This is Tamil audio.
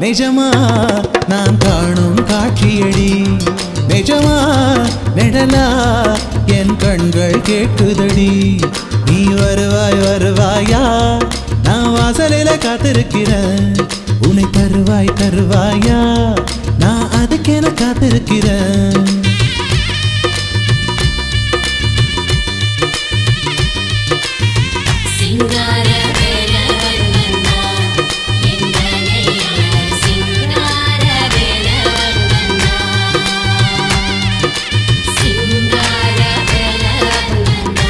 நிஜமா நான் காணும் காட்சியடி நிஜமா நிழலா என் கண்கள் கேட்குதடி நீ வருவாய் வருவாயா நான் வாசலில காத்திருக்கிறேன் உன்னை தருவாய் தருவாயா நான் அதுக்கென காத்திருக்கிறேன்